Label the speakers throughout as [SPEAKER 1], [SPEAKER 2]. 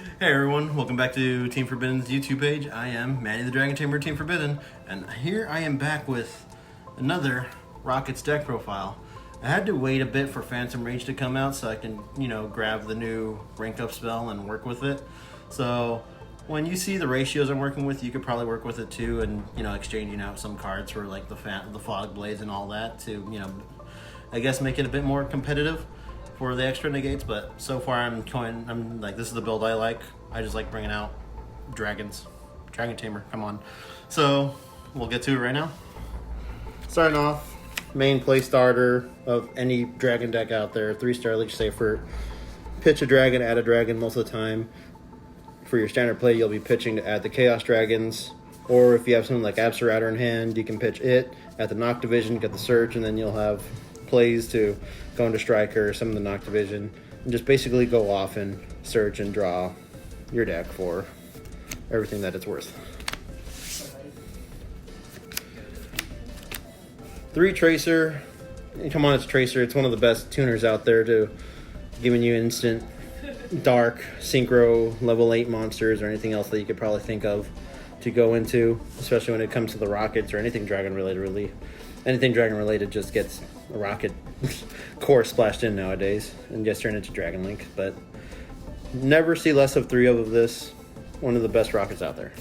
[SPEAKER 1] Hey everyone, welcome back to Team Forbidden's YouTube page. I am Manny the Dragon Tamer, Team Forbidden, and here I am back with another Rockets deck profile. I had to wait a bit for Phantom Rage to come out so I can, grab the new rank up spell and work with it. So when you see the ratios I'm working with, you could probably work with it too, and exchanging out some cards for like the fog blades and all that to I guess make it a bit more competitive for the extra negates. But so far I'm like, this is the build I like. I just like bringing out dragons. Dragon Tamer, come on. So we'll get to it right now. Starting off, main play starter of any dragon deck out there, 3-star Leech Safer. Pitch a dragon, add a dragon most of the time. For your standard play, you'll be pitching to add the Chaos Dragons. Or if you have something like Absoraptor in hand, you can pitch it at the Knock Division, get the Search, and then you'll have plays to go into Striker, some of the Knock Division, and just basically go off and search and draw your deck for everything that it's worth. 3 Tracer. Come on, it's Tracer. It's one of the best tuners out there to giving you instant dark, synchro, level 8 monsters or anything else that you could probably think of to go into, especially when it comes to the Rockets or anything dragon related really. Anything dragon related just gets a rocket core splashed in nowadays and just turned into Dragon Link. But never see less of 3 of this. One of the best rockets out there.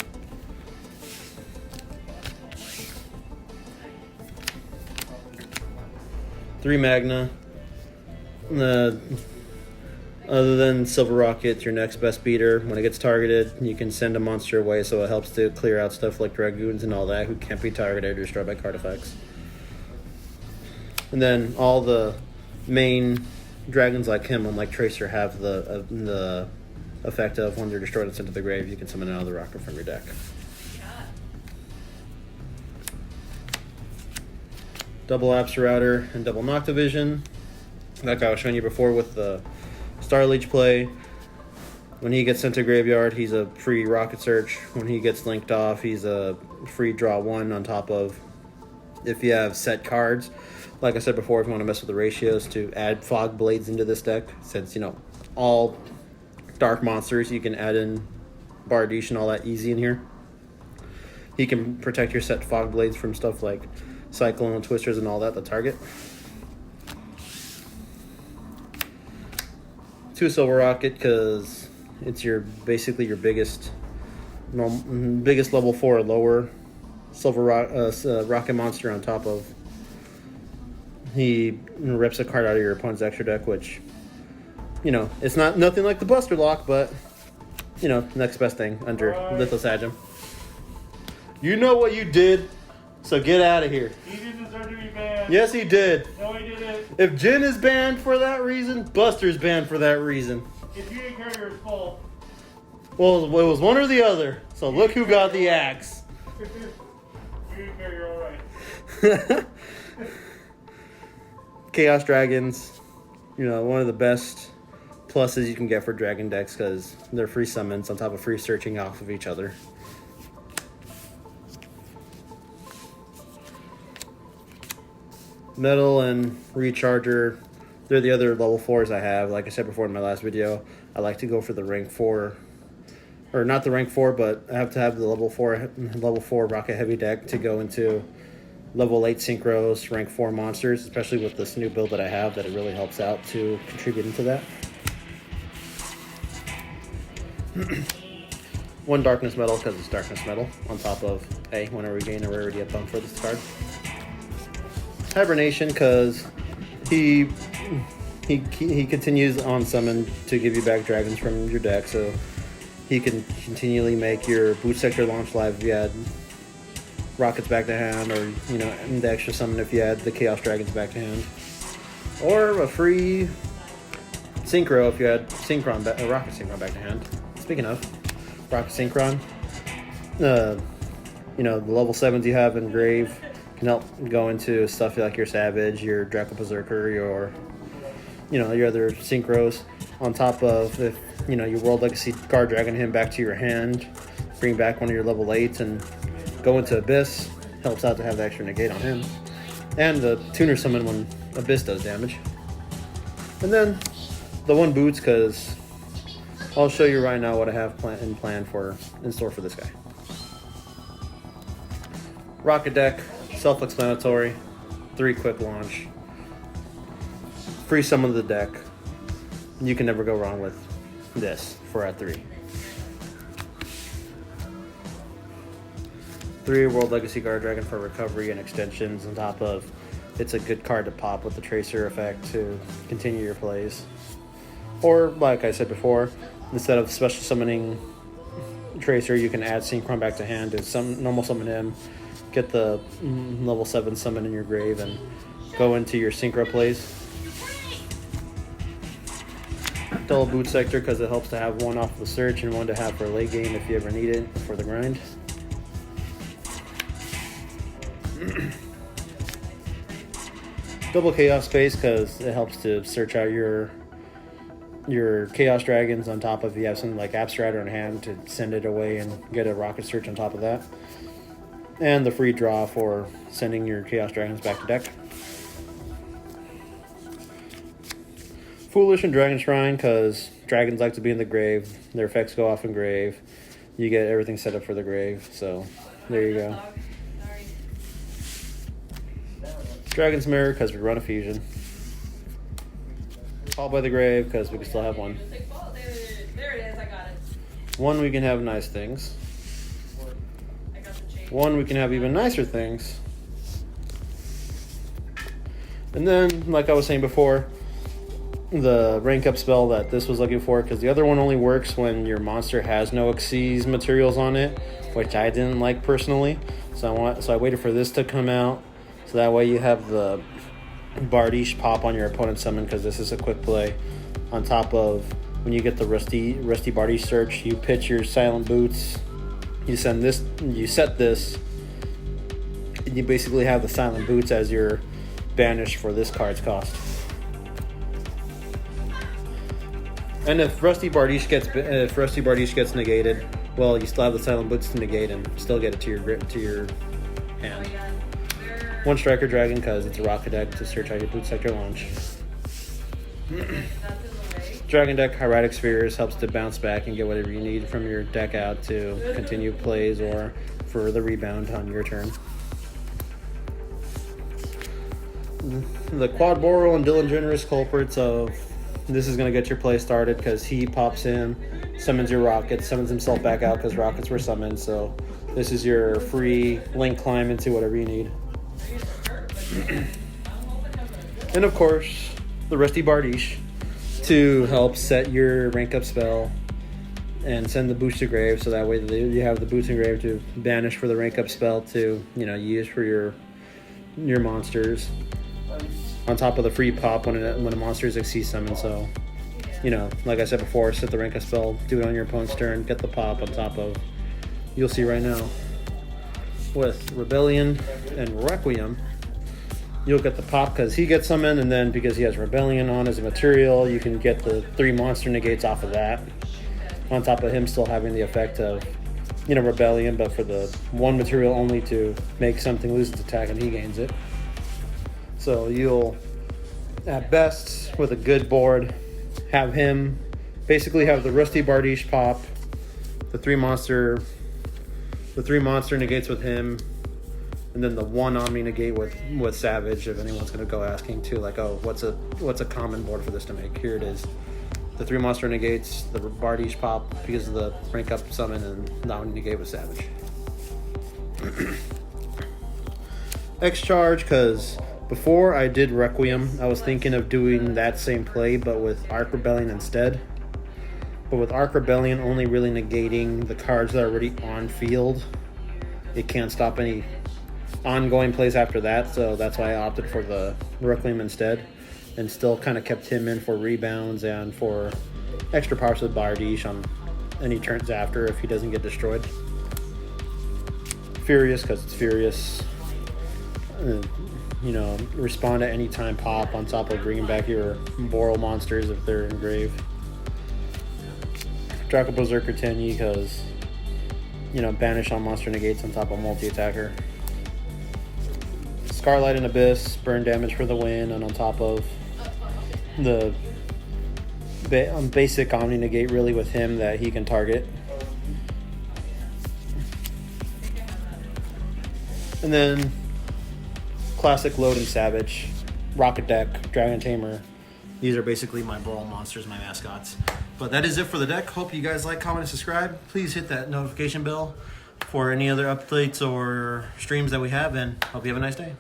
[SPEAKER 1] Three Magna. Other than Silver Rocket, your next best beater. When it gets targeted, you can send a monster away, so it helps to clear out stuff like Dragoons and all that who can't be targeted or destroyed by card effects. And then all the main dragons like him, unlike Tracer, have the effect of when they're destroyed and sent to the grave, you can summon another rocket from your deck. Double Absoraptor and double Knock Division. Like I was showing you before with the Star Leech play. When he gets sent to graveyard, he's a free Rocket Search. When he gets linked off, he's a free draw 1 on top of if you have set cards. Like I said before, if you want to mess with the ratios, to add Fog Blades into this deck, since, all dark monsters, you can add in Bardiche and all that easy in here. He can protect your set Fog Blades from stuff like Cyclone, Twisters, and all that, the target. 2 Silver Rocket, because it's basically your biggest level 4 or lower Silver Rocket monster on top of. He rips a card out of your opponent's extra deck, which, it's nothing like the Buster Lock, but, next best thing under Lithosagem. You know what you did, so get out of here.
[SPEAKER 2] He didn't deserve to be banned.
[SPEAKER 1] Yes, he did.
[SPEAKER 2] No, he didn't.
[SPEAKER 1] If Jin is banned for that reason, Buster's banned for that reason.
[SPEAKER 2] If you didn't carry your fault.
[SPEAKER 1] Well, it was one or the other, so look who got the axe.
[SPEAKER 2] You didn't carry your own right.
[SPEAKER 1] Chaos Dragons, one of the best pluses you can get for dragon decks because they're free summons on top of free searching off of each other. Metal and Recharger, they're the other level 4s I have. Like I said before in my last video, I like to go for the rank 4, or not the rank 4, but I have to have the level 4 Rocket Heavy deck to go into level 8 Synchros, rank 4 monsters, especially with this new build that I have, that it really helps out to contribute into that. 1 Darkness Metal, because it's Darkness Metal, on top of, whenever we gain a rarity up bump for this card. Hibernation, because he continues on summon to give you back dragons from your deck, so he can continually make your Boot Sector launch live if you add Rockets back to hand, or the extra summon if you add the Chaos Dragons back to hand, or a free Synchro if you add Rocket Synchron back to hand. Speaking of Rocket Synchron, the level 7s you have in Grave can help go into stuff like your Savage, your Draco Berserker, your other Synchros, on top of if your World Legacy Guard Dragon him back to your hand, bring back one of your level 8s and go into Abyss. Helps out to have the extra negate on him. And the tuner summon when Abyss does damage. And then the 1 Boots, because I'll show you right now what I have in store for this guy. Rocket deck, self-explanatory, 3 quick launch, free summon of the deck. You can never go wrong with this for at 3. 3 World Legacy Guard Dragon for recovery and extensions on top of. It's a good card to pop with the Tracer effect to continue your plays. Or, like I said before, instead of special summoning Tracer, you can add Synchron back to hand and normal summon him, get the level 7 summon in your grave, and go into your Synchro plays. Double Boot Sector because it helps to have 1 off the search and 1 to have for late game if you ever need it for the grind. Double Chaos Space because it helps to search out your Chaos Dragons on top of if you have something like Abstratter in hand to send it away and get a Rocket Search on top of that. And the free draw for sending your Chaos Dragons back to deck. Foolish and Dragon Shrine because dragons like to be in the grave. Their effects go off in grave. You get everything set up for the grave. So there you go. Dragon's Mirror because we run a fusion. Call by the Grave because we can still have 1.
[SPEAKER 3] There it is, I got it.
[SPEAKER 1] 1 we can have nice things. 1 we can have even nicer things. And then, like I was saying before, the rank up spell that this was looking for, because the other one only works when your monster has no Xyz materials on it, which I didn't like personally. So I waited for this to come out, so that way you have the Bardiche pop on your opponent's summon, because this is a quick play. On top of when you get the Rusty Bardiche search, you pitch your Silent Boots, you set this, and you basically have the Silent Boots as your banish for this card's cost. And if Rusty Bardiche gets negated, well, you still have the Silent Boots to negate and still get it to your hand. 1 Striker Dragon because it's a Rocket deck to search out your Boot Sector launch. Dragon deck Hieratic Spheres helps to bounce back and get whatever you need from your deck out to continue plays or for the rebound on your turn. The Quad Boral and Dylan Generous culprits of this is going to get your play started because he pops in, summons your Rockets, summons himself back out because Rockets were summoned. So this is your free link climb into whatever you need. And of course, the Rusty Bardiche to help set your rank up spell and send the boots to grave, so that way you have the boots in grave to banish for the rank up spell to use for your monsters. On top of the free pop when a monster is Xyz summon, so like I said before, set the rank up spell, do it on your opponent's turn, get the pop on top of. You'll see right now with Rebellion and Requiem, you'll get the pop because he gets summoned, and then because he has Rebellion on as a material, you can get the 3 monster negates off of that. On top of him still having the effect of, Rebellion, but for the 1 material only to make something lose its attack and he gains it. So you'll, at best, with a good board, have him basically have the Rusty Bardiche pop, the 3 monster negates with him, and then the 1 Omni negate with Savage, if anyone's going to go asking too, like, oh, what's a common board for this to make? Here it is. The 3 monster negates, the Bardiche pop because of the rank up summon, and the Omni negate with Savage. X charge, because before I did Requiem, I was thinking of doing that same play, but with Arc Rebellion instead. But with Arc Rebellion only really negating the cards that are already on field, it can't stop any ongoing plays after that, so that's why I opted for the Requiem instead, and still kind of kept him in for rebounds and for extra powers with Bardiche on any turns after if he doesn't get destroyed. Furious, because it's Furious. Respond at any time pop on top of bringing back your Boral monsters if they're in grave. Draco Berserker Tenyi because, banish on monster negates on top of multi-attacker. Scarlight and Abyss, burn damage for the win, and on top of the
[SPEAKER 4] basic Omni Negate really with him that he can target. And then classic Load and Savage, Rocket Deck, Dragon Tamer. These are basically my brawl monsters, my mascots. But that is it for the deck. Hope you guys like, comment, and subscribe. Please hit that notification bell for any other updates or streams that we have, and hope you have a nice day.